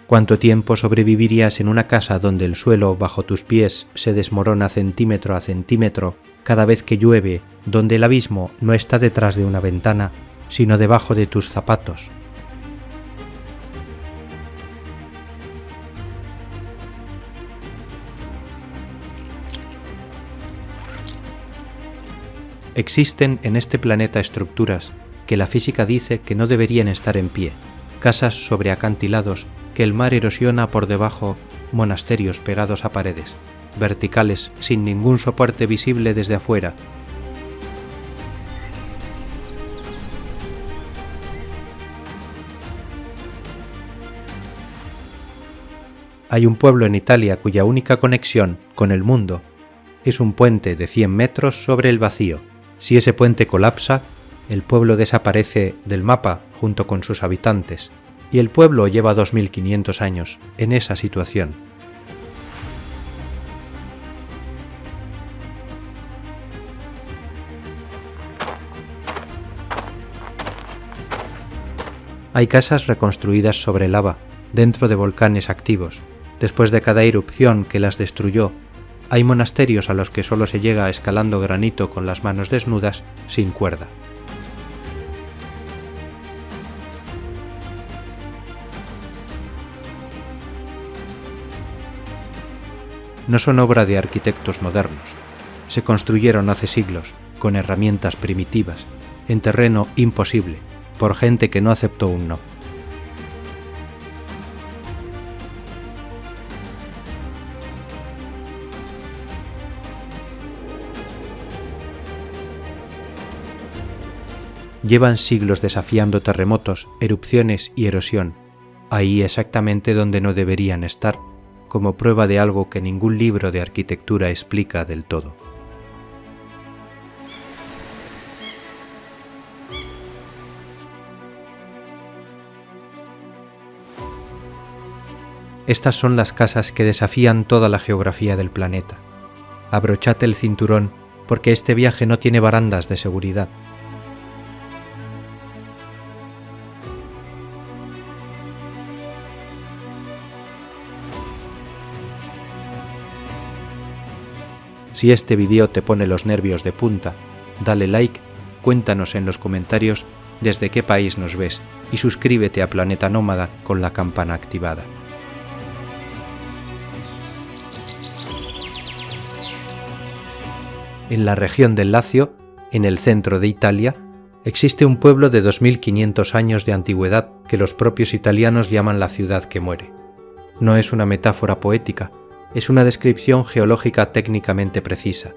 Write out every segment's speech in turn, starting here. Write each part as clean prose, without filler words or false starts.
¿Cuánto tiempo sobrevivirías en una casa donde el suelo bajo tus pies se desmorona centímetro a centímetro cada vez que llueve, donde el abismo no está detrás de una ventana, sino debajo de tus zapatos? Existen en este planeta estructuras que la física dice que no deberían estar en pie, casas sobre acantilados que el mar erosiona por debajo, monasterios pegados a paredes, verticales sin ningún soporte visible desde afuera. Hay un pueblo en Italia cuya única conexión con el mundo es un puente de 100 metros sobre el vacío. Si ese puente colapsa, el pueblo desaparece del mapa junto con sus habitantes, y el pueblo lleva 2500 años en esa situación. Hay casas reconstruidas sobre lava, dentro de volcanes activos. Después de cada erupción que las destruyó, hay monasterios a los que solo se llega escalando granito con las manos desnudas, sin cuerda. No son obra de arquitectos modernos. Se construyeron hace siglos, con herramientas primitivas, en terreno imposible, por gente que no aceptó un no. Llevan siglos desafiando terremotos, erupciones y erosión, ahí exactamente donde no deberían estar, como prueba de algo que ningún libro de arquitectura explica del todo. Estas son las casas que desafían toda la geografía del planeta. Abrochad el cinturón, porque este viaje no tiene barandas de seguridad. Si este vídeo te pone los nervios de punta, dale like, cuéntanos en los comentarios desde qué país nos ves y suscríbete a Planeta Nómada con la campana activada. En la región del Lacio, en el centro de Italia, existe un pueblo de 2500 años de antigüedad que los propios italianos llaman la ciudad que muere. No es una metáfora poética, es una descripción geológica técnicamente precisa.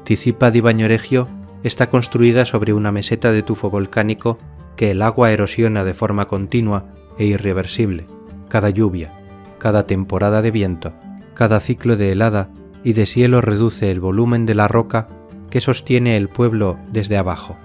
Ticipa di Bagnoregio está construida sobre una meseta de tufo volcánico que el agua erosiona de forma continua e irreversible, cada lluvia, cada temporada de viento, cada ciclo de helada y deshielo reduce el volumen de la roca que sostiene el pueblo desde abajo.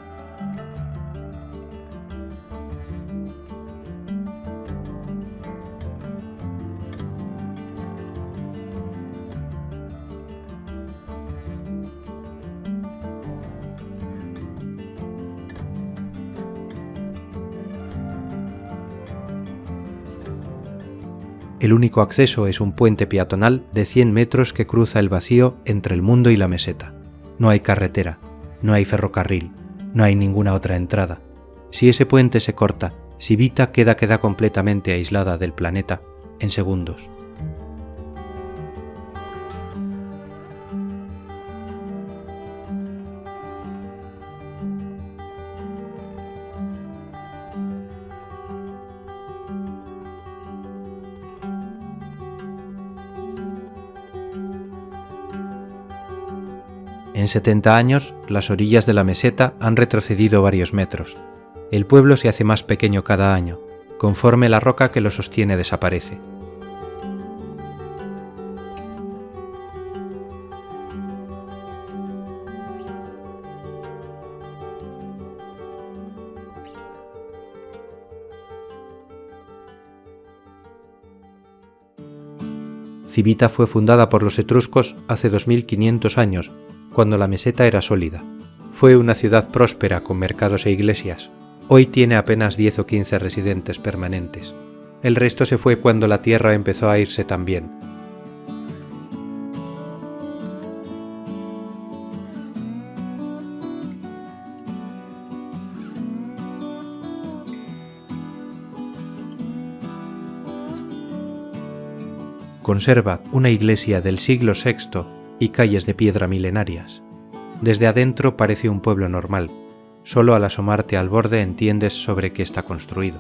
El único acceso es un puente peatonal de 100 metros que cruza el vacío entre el mundo y la meseta. No hay carretera, no hay ferrocarril, no hay ninguna otra entrada. Si ese puente se corta, si Vita queda completamente aislada del planeta en segundos. En 70 años, las orillas de la meseta han retrocedido varios metros. El pueblo se hace más pequeño cada año, conforme la roca que lo sostiene desaparece. Civita fue fundada por los etruscos hace 2500 años, cuando la meseta era sólida. Fue una ciudad próspera con mercados e iglesias. Hoy tiene apenas 10 o 15 residentes permanentes. El resto se fue cuando la tierra empezó a irse también. Conserva una iglesia del siglo VI y calles de piedra milenarias. Desde adentro parece un pueblo normal. Solo al asomarte al borde entiendes sobre qué está construido.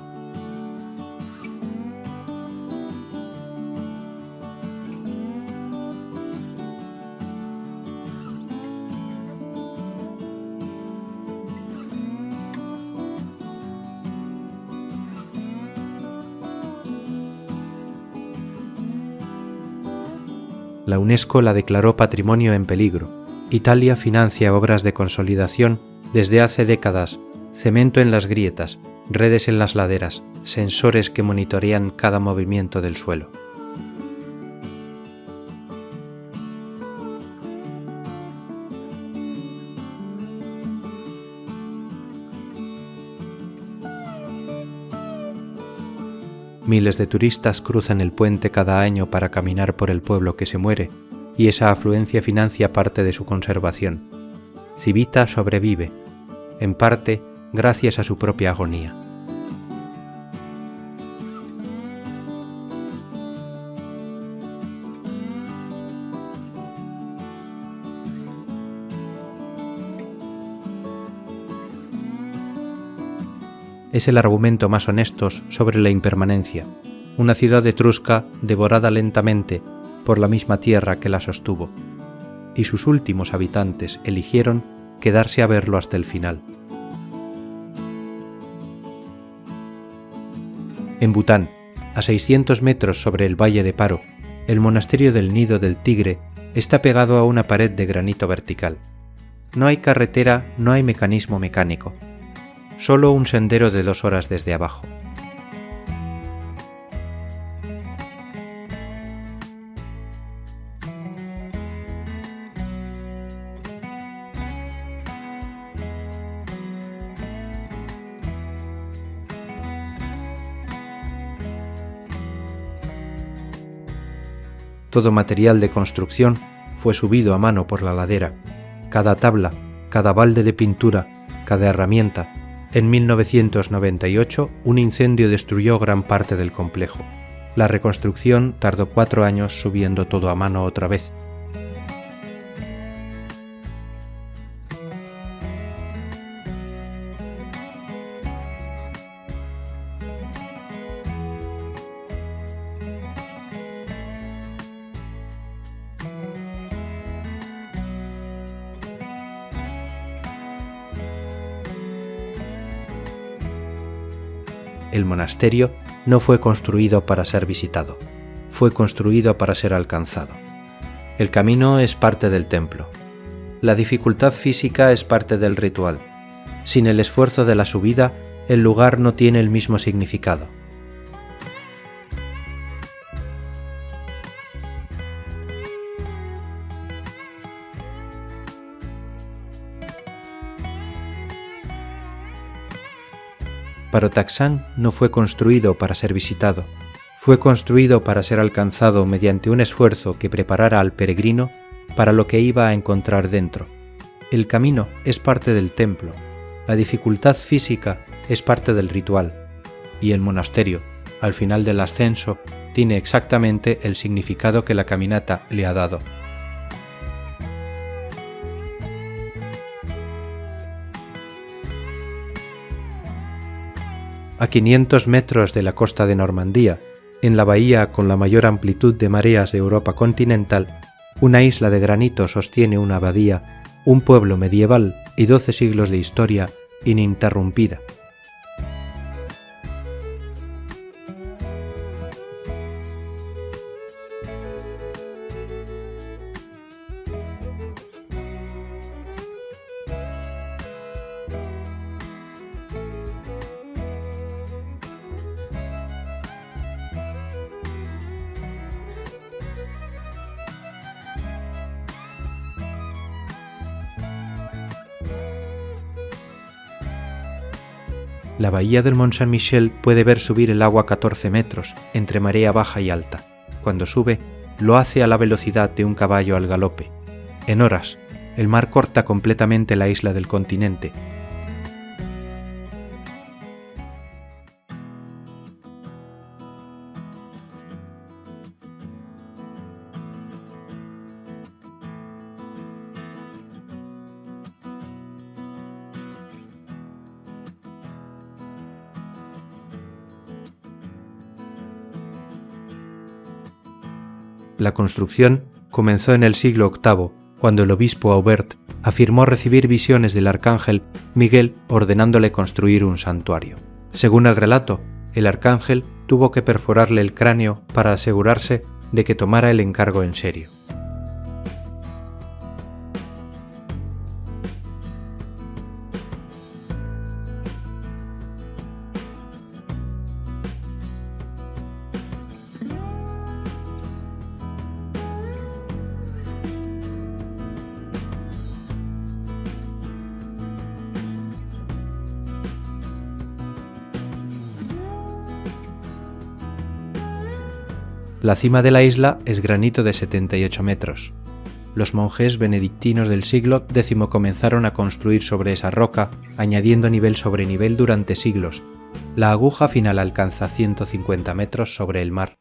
La UNESCO la declaró Patrimonio en Peligro. Italia financia obras de consolidación desde hace décadas: cemento en las grietas, redes en las laderas, sensores que monitorean cada movimiento del suelo. Miles de turistas cruzan el puente cada año para caminar por el pueblo que se muere, y esa afluencia financia parte de su conservación. Civita sobrevive, en parte gracias a su propia agonía. Es el argumento más honesto sobre la impermanencia, una ciudad etrusca devorada lentamente por la misma tierra que la sostuvo, y sus últimos habitantes eligieron quedarse a verlo hasta el final. En Bután, a 600 metros sobre el valle de Paro, el monasterio del Nido del Tigre está pegado a una pared de granito vertical. No hay carretera, no hay mecanismo mecánico. Solo un sendero de 2 horas desde abajo. Todo material de construcción fue subido a mano por la ladera. Cada tabla, cada balde de pintura, cada herramienta. En 1998, un incendio destruyó gran parte del complejo. La reconstrucción tardó 4 años subiendo todo a mano otra vez. El monasterio no fue construido para ser visitado, fue construido para ser alcanzado. El camino es parte del templo. La dificultad física es parte del ritual. Sin el esfuerzo de la subida, el lugar no tiene el mismo significado. Parotaxán no fue construido para ser visitado, fue construido para ser alcanzado mediante un esfuerzo que preparara al peregrino para lo que iba a encontrar dentro. El camino es parte del templo, la dificultad física es parte del ritual, y el monasterio, al final del ascenso, tiene exactamente el significado que la caminata le ha dado. A 500 metros de la costa de Normandía, en la bahía con la mayor amplitud de mareas de Europa continental, una isla de granito sostiene una abadía, un pueblo medieval y 12 siglos de historia ininterrumpida. La bahía del Mont Saint-Michel puede ver subir el agua 14 metros, entre marea baja y alta. Cuando sube, lo hace a la velocidad de un caballo al galope. En horas, el mar corta completamente la isla del continente. La construcción comenzó en el siglo VIII, cuando el obispo Aubert afirmó recibir visiones del arcángel Miguel ordenándole construir un santuario. Según el relato, el arcángel tuvo que perforarle el cráneo para asegurarse de que tomara el encargo en serio. La cima de la isla es granito de 78 metros. Los monjes benedictinos del siglo X comenzaron a construir sobre esa roca, añadiendo nivel sobre nivel durante siglos. La aguja final alcanza 150 metros sobre el mar.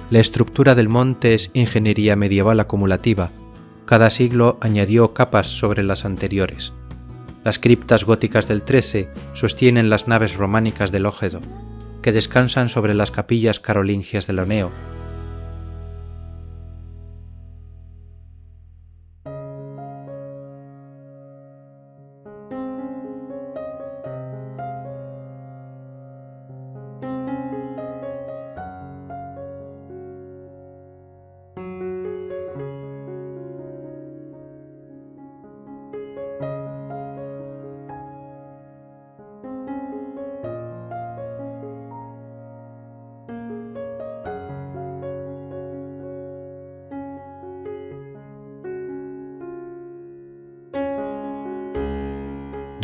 La estructura del monte es ingeniería medieval acumulativa. Cada siglo añadió capas sobre las anteriores. Las criptas góticas del XIII sostienen las naves románicas del Ógedo, que descansan sobre las capillas carolingias del Oneo.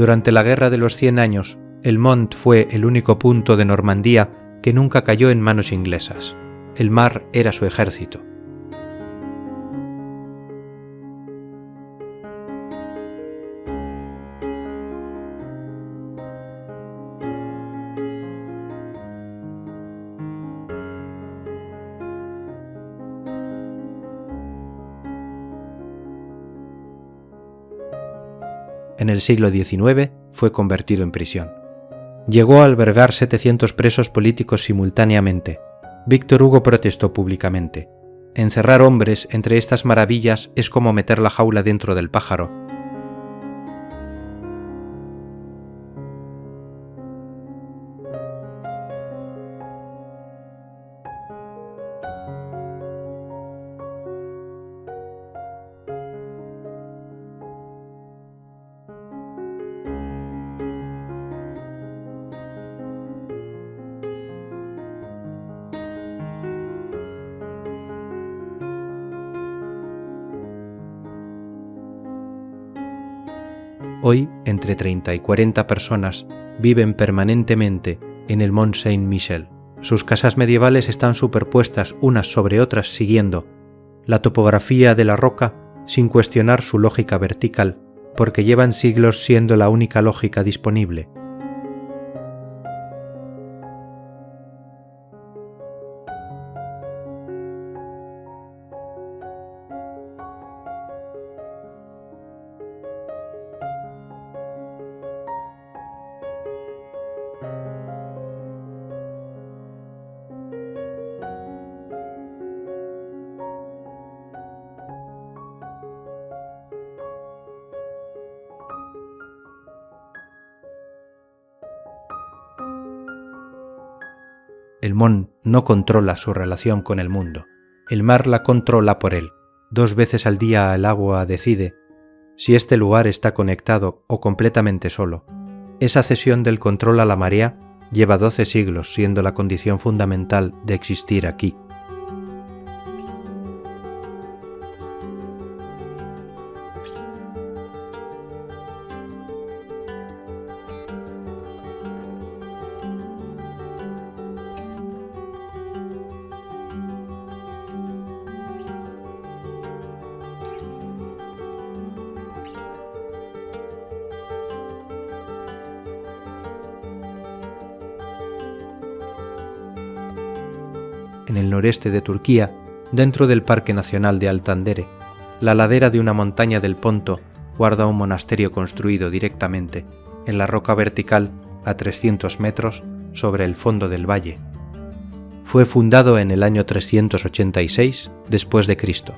Durante la Guerra de los 100 años, el Mont fue el único punto de Normandía que nunca cayó en manos inglesas. El mar era su ejército. En el siglo XIX fue convertido en prisión. Llegó a albergar 700 presos políticos simultáneamente. Víctor Hugo protestó públicamente. Encerrar hombres entre estas maravillas es como meter la jaula dentro del pájaro. Hoy, entre 30 y 40 personas viven permanentemente en el Mont Saint-Michel. Sus casas medievales están superpuestas unas sobre otras siguiendo la topografía de la roca sin cuestionar su lógica vertical, porque llevan siglos siendo la única lógica disponible. El Mon no controla su relación con el mundo, el mar la controla por él. 2 veces al día el agua decide si este lugar está conectado o completamente solo. Esa cesión del control a la marea lleva 12 siglos siendo la condición fundamental de existir aquí. En el noreste de Turquía, dentro del Parque Nacional de Altandere, la ladera de una montaña del Ponto guarda un monasterio construido directamente en la roca vertical a 300 metros sobre el fondo del valle. Fue fundado en el año 386 después de Cristo.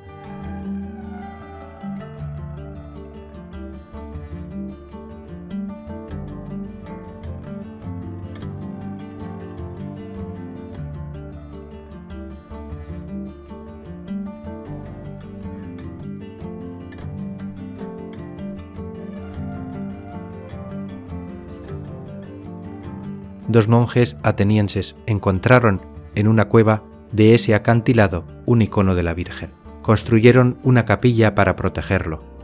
Dos monjes atenienses encontraron en una cueva de ese acantilado un icono de la Virgen. Construyeron una capilla para protegerlo.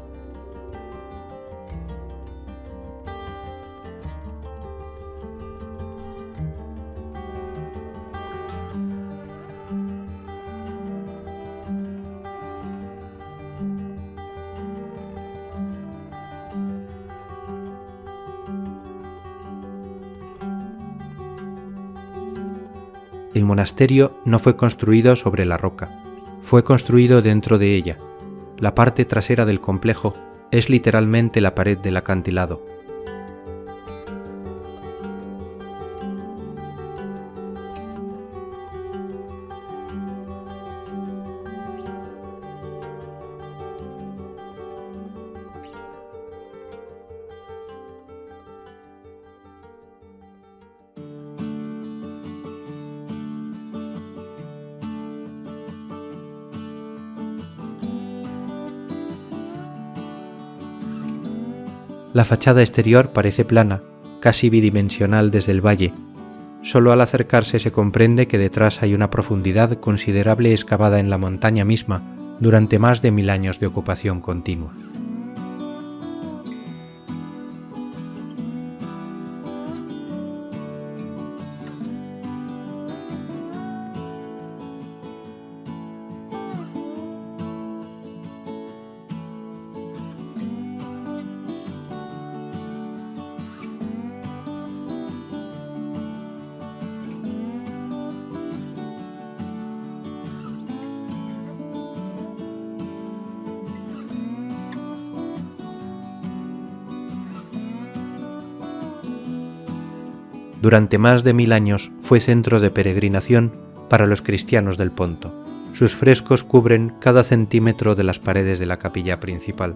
El monasterio no fue construido sobre la roca, fue construido dentro de ella. La parte trasera del complejo es literalmente la pared del acantilado. La fachada exterior parece plana, casi bidimensional desde el valle. Solo al acercarse se comprende que detrás hay una profundidad considerable excavada en la montaña misma durante más de 1000 años de ocupación continua. Durante más de 1000 años fue centro de peregrinación para los cristianos del Ponto. Sus frescos cubren cada centímetro de las paredes de la capilla principal.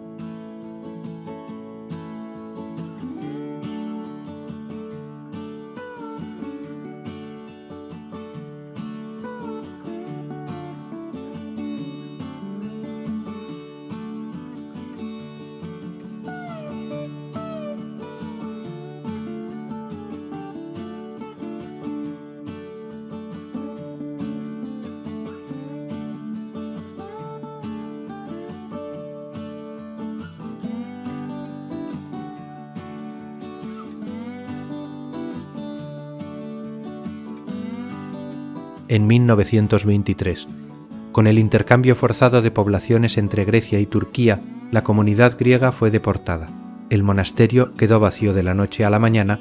En 1923, con el intercambio forzado de poblaciones entre Grecia y Turquía, la comunidad griega fue deportada. El monasterio quedó vacío de la noche a la mañana.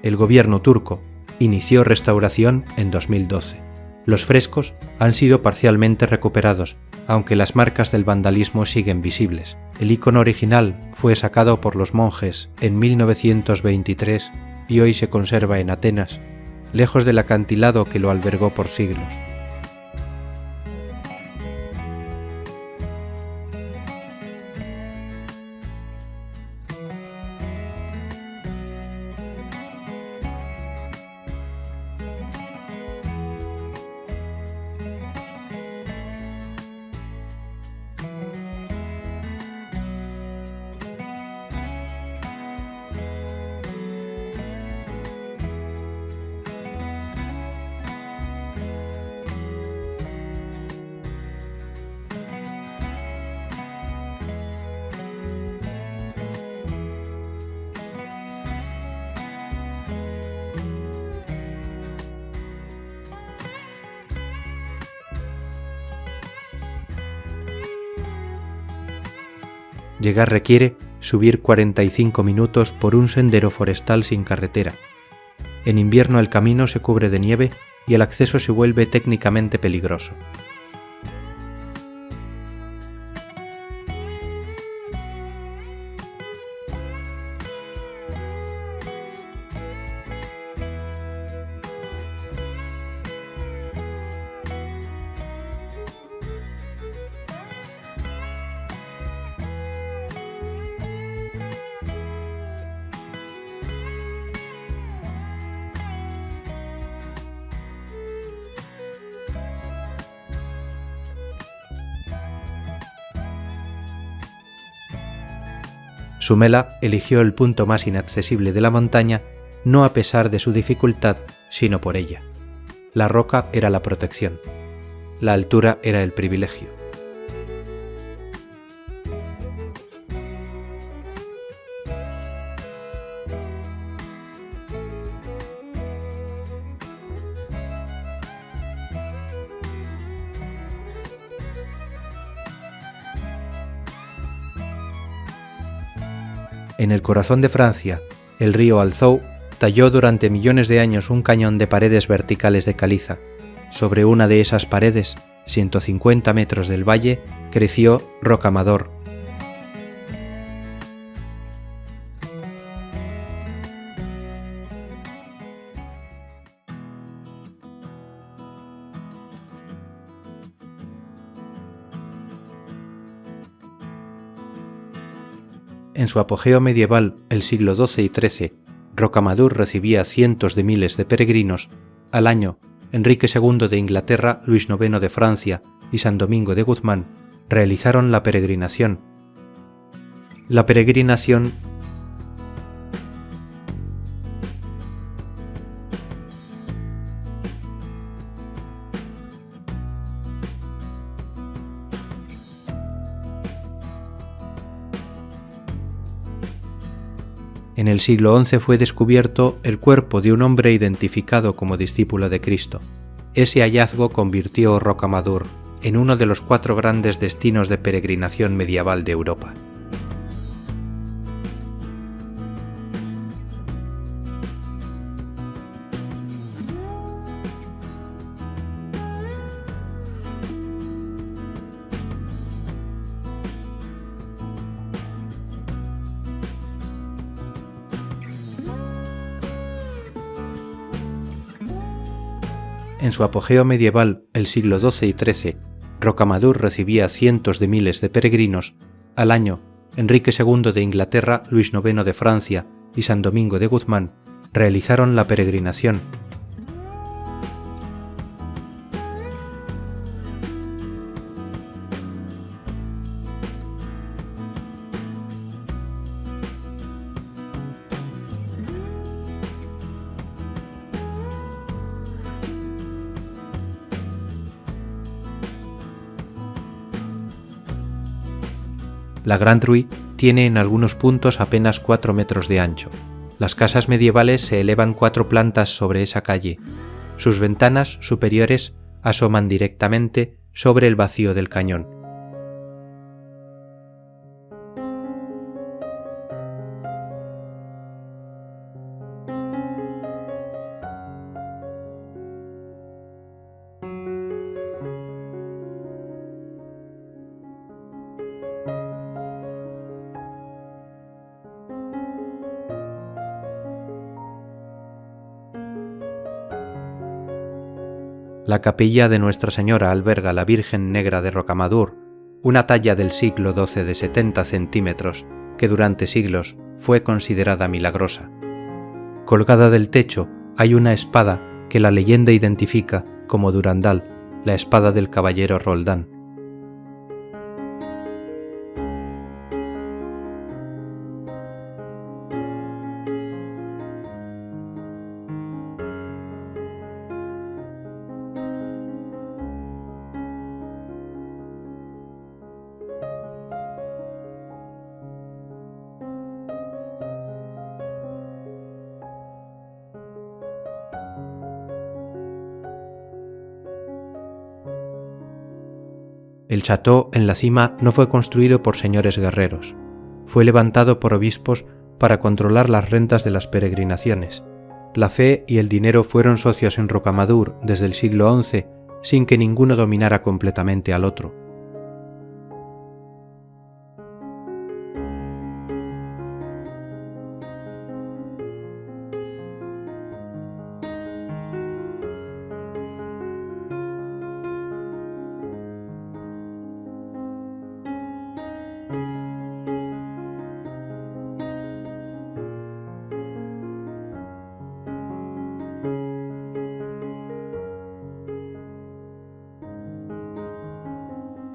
El gobierno turco inició restauración en 2012. Los frescos han sido parcialmente recuperados, aunque las marcas del vandalismo siguen visibles. El icono original fue sacado por los monjes en 1923 y hoy se conserva en Atenas, lejos del acantilado que lo albergó por siglos. Llegar requiere subir 45 minutos por un sendero forestal sin carretera. En invierno el camino se cubre de nieve y el acceso se vuelve técnicamente peligroso. Sumela eligió el punto más inaccesible de la montaña no a pesar de su dificultad, sino por ella. La roca era la protección. La altura era el privilegio. En el corazón de Francia, el río Alzou talló durante millones de años un cañón de paredes verticales de caliza. Sobre una de esas paredes, 150 metros del valle, creció Rocamadour. En su apogeo medieval, el siglo XII y XIII, Rocamadour recibía cientos de miles de peregrinos. Al año, Enrique II de Inglaterra, Luis IX de Francia y San Domingo de Guzmán realizaron la peregrinación. La peregrinación En el siglo XI fue descubierto el cuerpo de un hombre identificado como discípulo de Cristo. Ese hallazgo convirtió Rocamadour en uno de los 4 grandes destinos de peregrinación medieval de Europa. En su apogeo medieval, el siglo XII y XIII, Rocamadour recibía cientos de miles de peregrinos. Al año, Enrique II de Inglaterra, Luis IX de Francia y San Domingo de Guzmán realizaron la peregrinación. La Grande Rue tiene en algunos puntos apenas 4 metros de ancho. Las casas medievales se elevan 4 plantas sobre esa calle. Sus ventanas superiores asoman directamente sobre el vacío del cañón. La capilla de Nuestra Señora alberga la Virgen Negra de Rocamadour, una talla del siglo XII de 70 centímetros que durante siglos fue considerada milagrosa. Colgada del techo hay una espada que la leyenda identifica como Durandal, la espada del caballero Roldán. El château en la cima no fue construido por señores guerreros. Fue levantado por obispos para controlar las rentas de las peregrinaciones. La fe y el dinero fueron socios en Rocamadour desde el siglo XI, sin que ninguno dominara completamente al otro.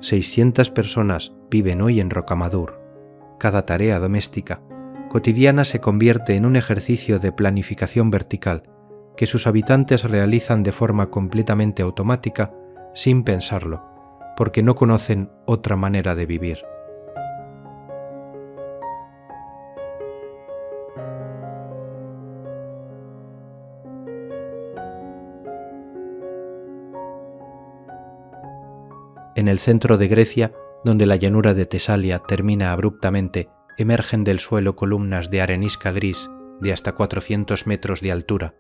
...600 personas viven hoy en Rocamadour. Cada tarea doméstica cotidiana se convierte en un ejercicio de planificación vertical que sus habitantes realizan de forma completamente automática sin pensarlo, porque no conocen otra manera de vivir. En el centro de Grecia, donde la llanura de Tesalia termina abruptamente, emergen del suelo columnas de arenisca gris de hasta 400 metros de altura.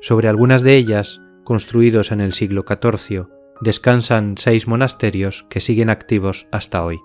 Sobre algunas de ellas, construidos en el siglo XIV, descansan 6 monasterios que siguen activos hasta hoy.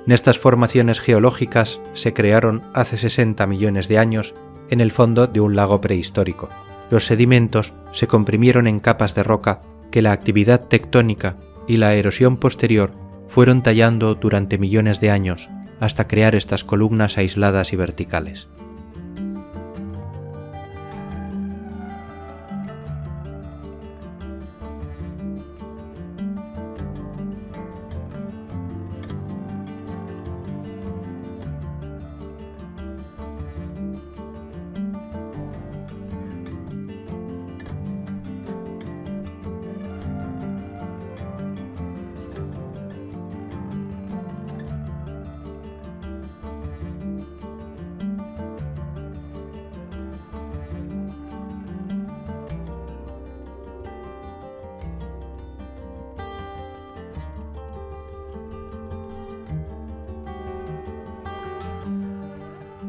Estas formaciones geológicas se crearon hace 60 millones de años en el fondo de un lago prehistórico. Los sedimentos se comprimieron en capas de roca que la actividad tectónica y la erosión posterior fueron tallando durante millones de años hasta crear estas columnas aisladas y verticales.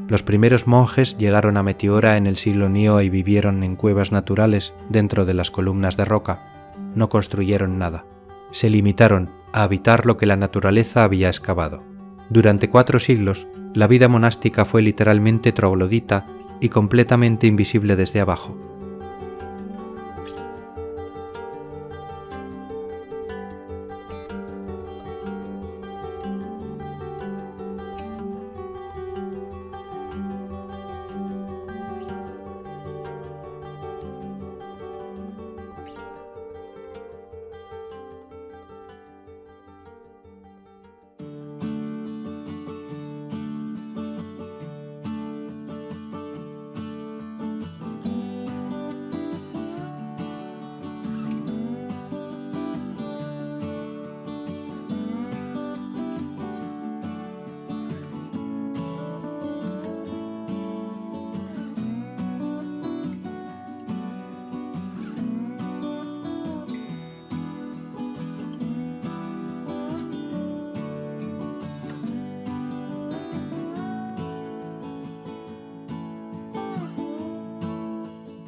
Los primeros monjes llegaron a Meteora en el siglo IX y vivieron en cuevas naturales dentro de las columnas de roca. No construyeron nada. Se limitaron a habitar lo que la naturaleza había excavado. Durante 4 siglos, la vida monástica fue literalmente troglodita y completamente invisible desde abajo.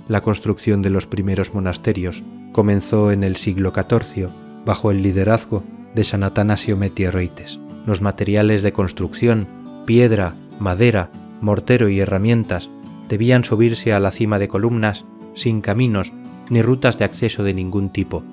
La construcción de los primeros monasterios comenzó en el siglo XIV bajo el liderazgo de San Atanasio Metierroites. Los materiales de construcción, piedra, madera, mortero y herramientas debían subirse a la cima de columnas sin caminos ni rutas de acceso de ningún tipo.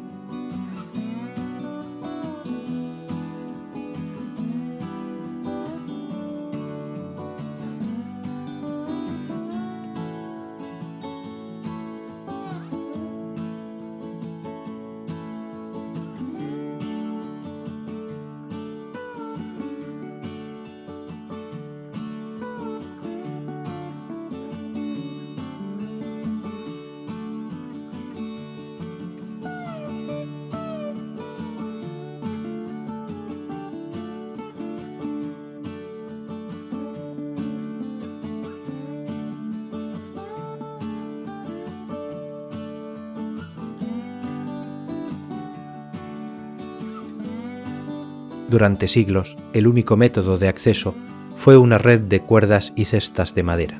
Durante siglos, el único método de acceso fue una red de cuerdas y cestas de madera.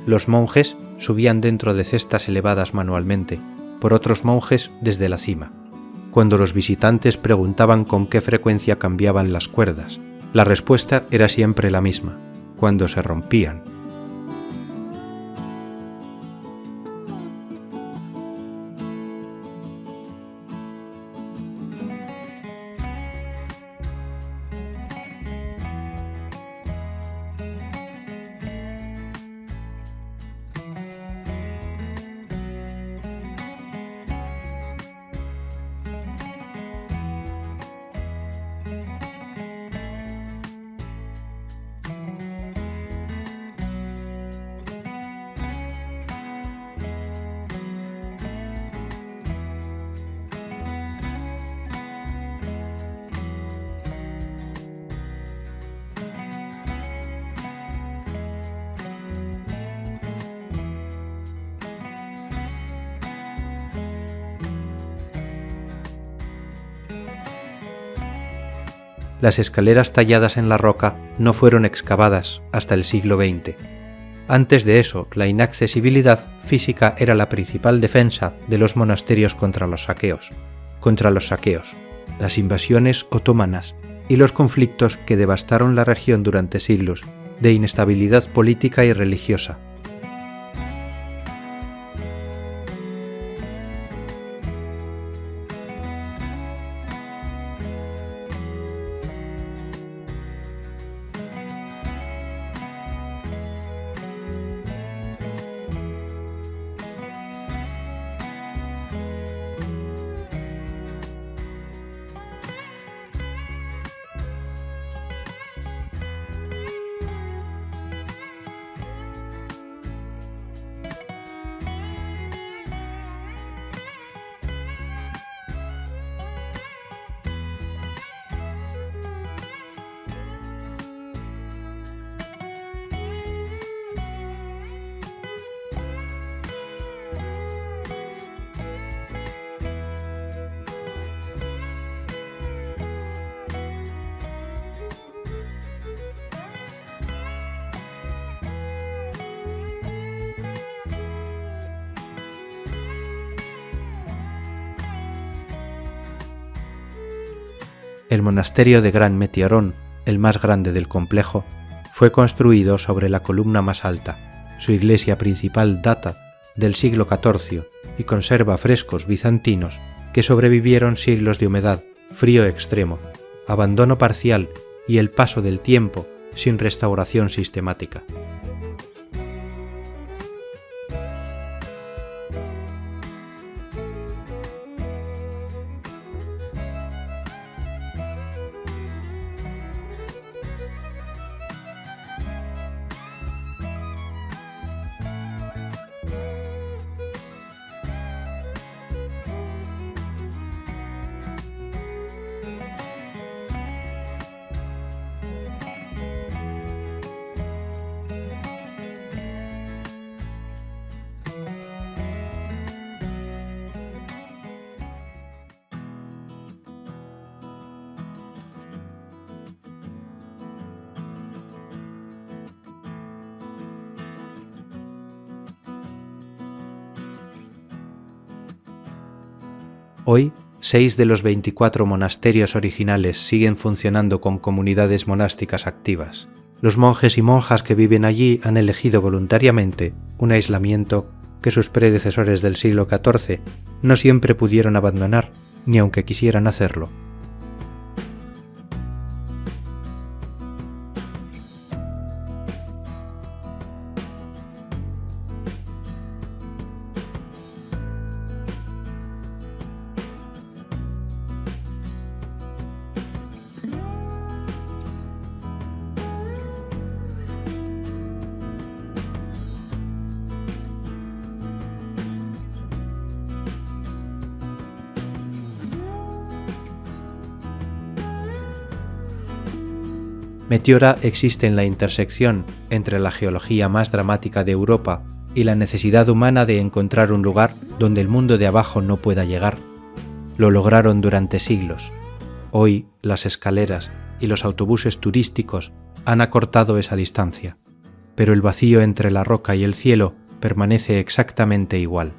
Los monjes subían dentro de cestas elevadas manualmente, por otros monjes desde la cima. Cuando los visitantes preguntaban con qué frecuencia cambiaban las cuerdas, la respuesta era siempre la misma: cuando se rompían. Las escaleras talladas en la roca no fueron excavadas hasta el siglo XX. Antes de eso, la inaccesibilidad física era la principal defensa de los monasterios contra los saqueos, las invasiones otomanas y los conflictos que devastaron la región durante siglos de inestabilidad política y religiosa. El monasterio de Gran Metiarón, el más grande del complejo, fue construido sobre la columna más alta. Su iglesia principal data del siglo XIV y conserva frescos bizantinos que sobrevivieron siglos de humedad, frío extremo, abandono parcial y el paso del tiempo sin restauración sistemática. Hoy, 6 de los 24 monasterios originales siguen funcionando con comunidades monásticas activas. Los monjes y monjas que viven allí han elegido voluntariamente un aislamiento que sus predecesores del siglo XIV no siempre pudieron abandonar, ni aunque quisieran hacerlo. Meteora existe en la intersección entre la geología más dramática de Europa y la necesidad humana de encontrar un lugar donde el mundo de abajo no pueda llegar. Lo lograron durante siglos. Hoy las escaleras y los autobuses turísticos han acortado esa distancia, pero el vacío entre la roca y el cielo permanece exactamente igual.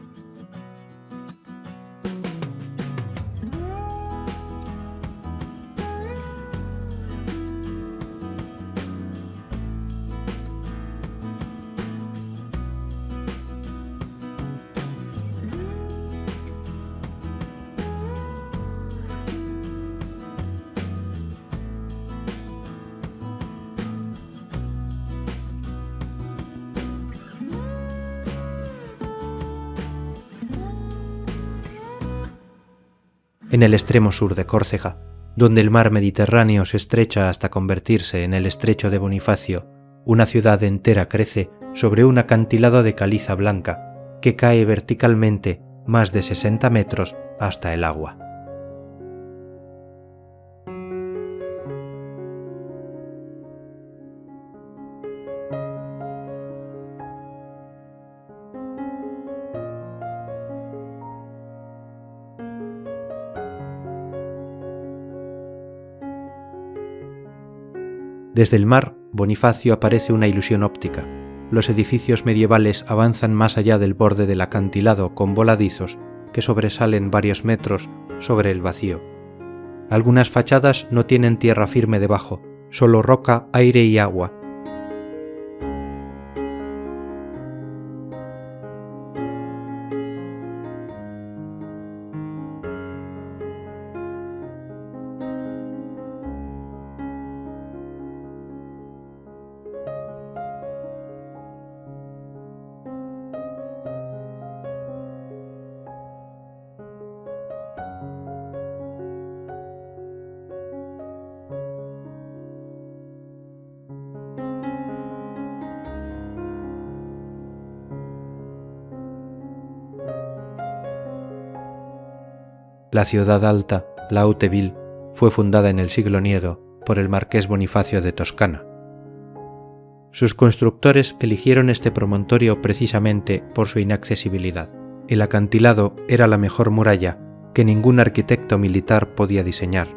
En el extremo sur de Córcega, donde el mar Mediterráneo se estrecha hasta convertirse en el estrecho de Bonifacio, una ciudad entera crece sobre un acantilado de caliza blanca que cae verticalmente más de 60 metros hasta el agua. Desde el mar, Bonifacio aparece una ilusión óptica. Los edificios medievales avanzan más allá del borde del acantilado con voladizos que sobresalen varios metros sobre el vacío. Algunas fachadas no tienen tierra firme debajo, solo roca, aire y agua. La ciudad alta, la Hauteville, fue fundada en el siglo IX por el marqués Bonifacio de Toscana. Sus constructores eligieron este promontorio precisamente por su inaccesibilidad. El acantilado era la mejor muralla que ningún arquitecto militar podía diseñar.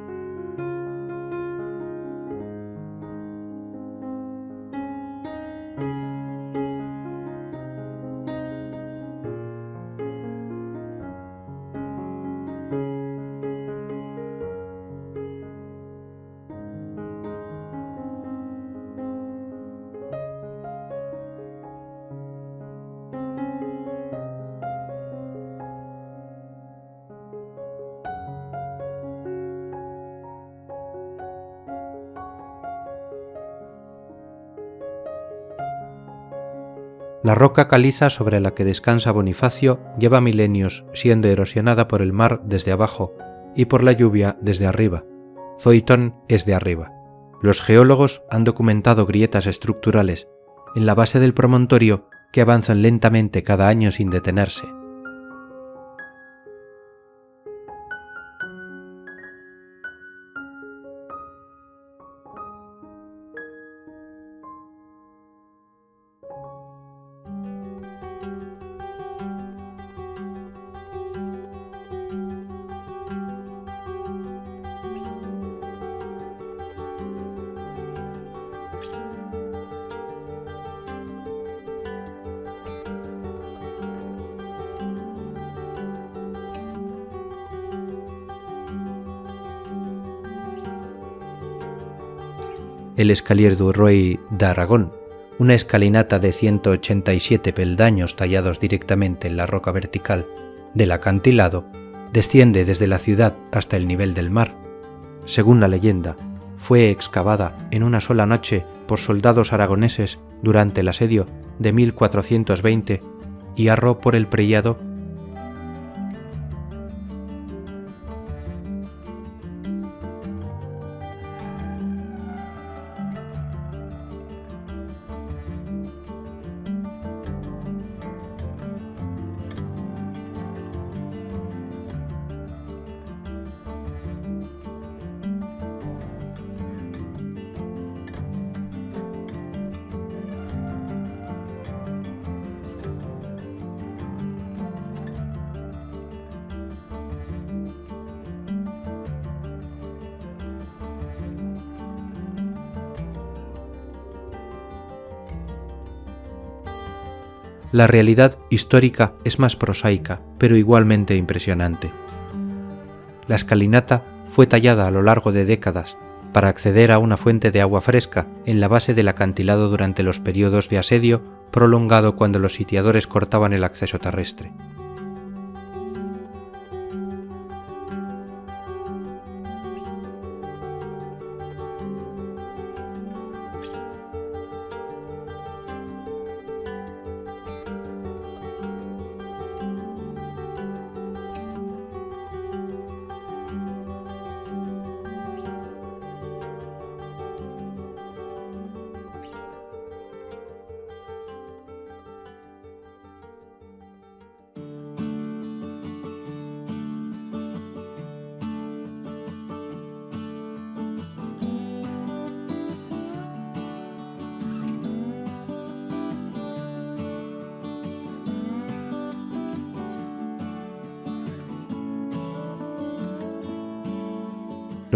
La roca caliza sobre la que descansa Bonifacio lleva milenios siendo erosionada por el mar desde abajo y por la lluvia desde arriba. Zoitón es de arriba. Los geólogos han documentado grietas estructurales en la base del promontorio que avanzan lentamente cada año sin detenerse. el Escalier du Roi d'Aragón, una escalinata de 187 peldaños tallados directamente en la roca vertical del acantilado, desciende desde la ciudad hasta el nivel del mar. Según la leyenda, fue excavada en una sola noche por soldados aragoneses durante el asedio de 1420 y arró por el Prellado. La realidad histórica es más prosaica, pero igualmente impresionante. La escalinata fue tallada a lo largo de décadas para acceder a una fuente de agua fresca en la base del acantilado durante los periodos de asedio prolongado cuando los sitiadores cortaban el acceso terrestre.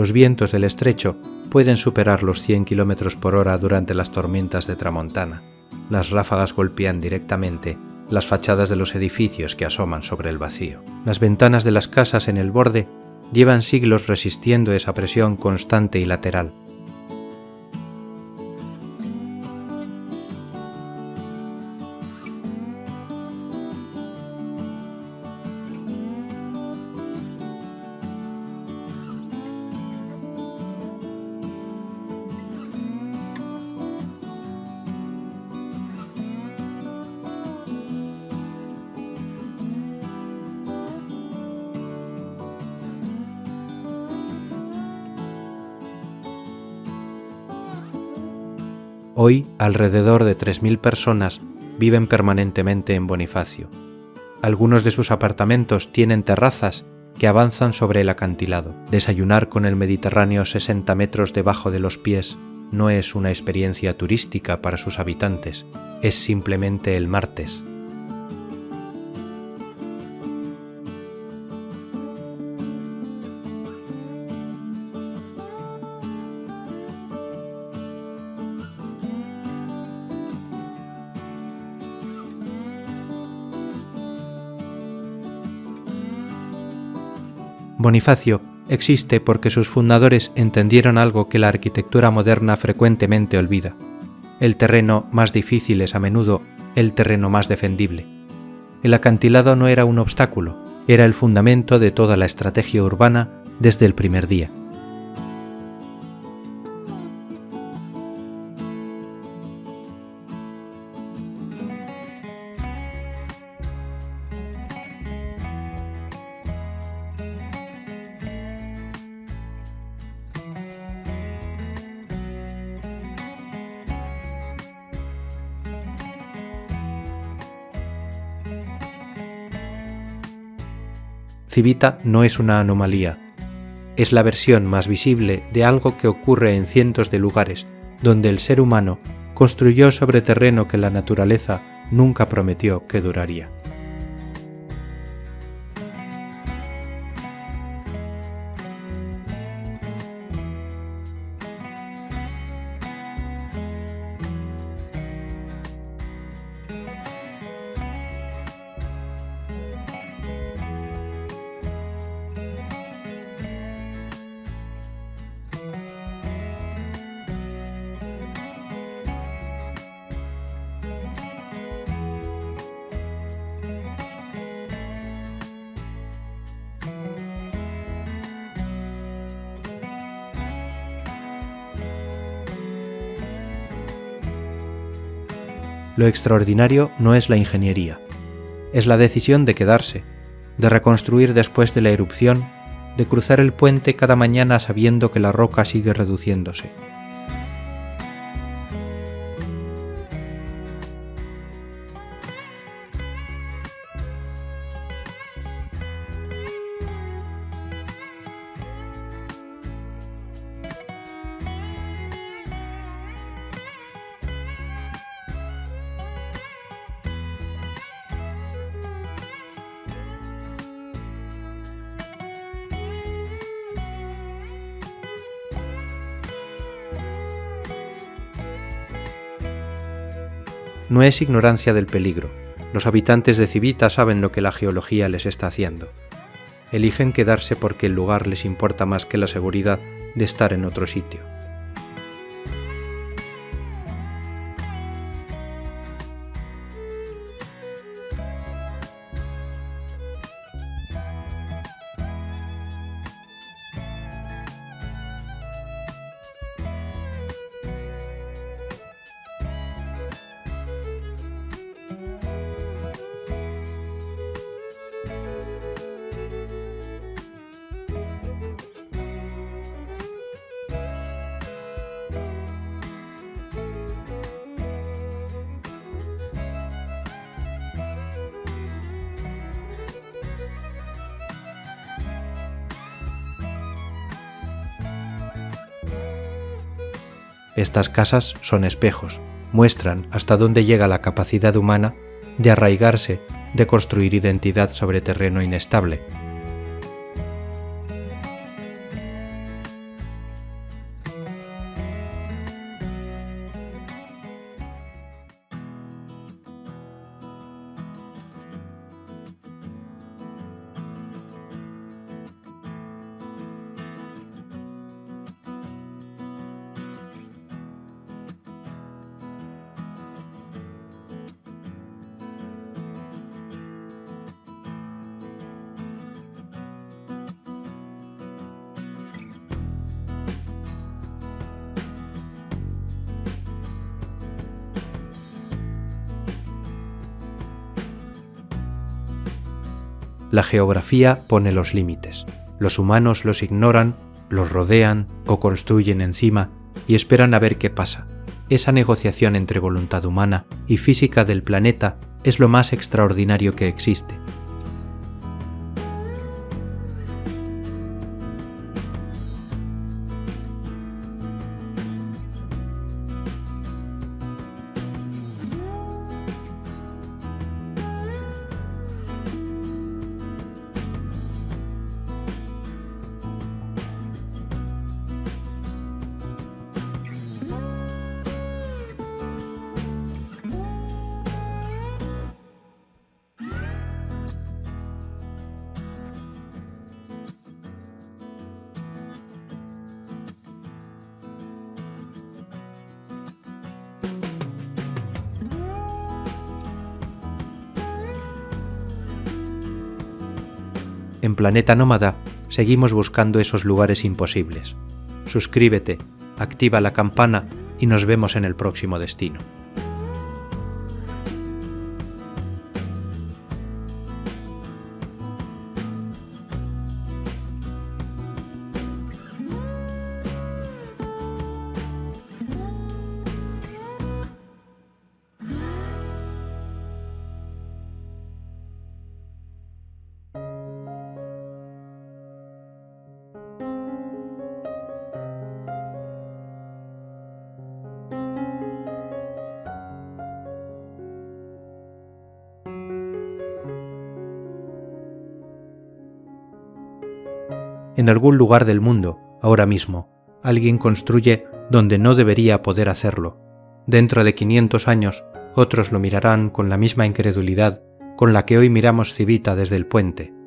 Los vientos del estrecho pueden superar los 100 km por hora durante las tormentas de tramontana. Las ráfagas golpean directamente las fachadas de los edificios que asoman sobre el vacío. Las ventanas de las casas en el borde llevan siglos resistiendo esa presión constante y lateral. Hoy, alrededor de 3.000 personas viven permanentemente en Bonifacio. Algunos de sus apartamentos tienen terrazas que avanzan sobre el acantilado. Desayunar con el Mediterráneo 60 metros debajo de los pies no es una experiencia turística para sus habitantes, es simplemente el martes. Bonifacio existe porque sus fundadores entendieron algo que la arquitectura moderna frecuentemente olvida. El terreno más difícil es a menudo el terreno más defendible. El acantilado no era un obstáculo, era el fundamento de toda la estrategia urbana desde el primer día. Civita no es una anomalía, es la versión más visible de algo que ocurre en cientos de lugares donde el ser humano construyó sobre terreno que la naturaleza nunca prometió que duraría. Lo extraordinario no es la ingeniería, es la decisión de quedarse, de reconstruir después de la erupción, de cruzar el puente cada mañana sabiendo que la roca sigue reduciéndose. No es ignorancia del peligro. Los habitantes de Civita saben lo que la geología les está haciendo. Eligen quedarse porque el lugar les importa más que la seguridad de estar en otro sitio. Estas casas son espejos, muestran hasta dónde llega la capacidad humana de arraigarse, de construir identidad sobre terreno inestable. La geografía pone los límites. Los humanos los ignoran, los rodean o construyen encima y esperan a ver qué pasa. Esa negociación entre voluntad humana y física del planeta es lo más extraordinario que existe. En Planeta Nómada seguimos buscando esos lugares imposibles. Suscríbete, activa la campana y nos vemos en el próximo destino. En algún lugar del mundo, ahora mismo, alguien construye donde no debería poder hacerlo. Dentro de 500 años, otros lo mirarán con la misma incredulidad con la que hoy miramos Civita desde el puente.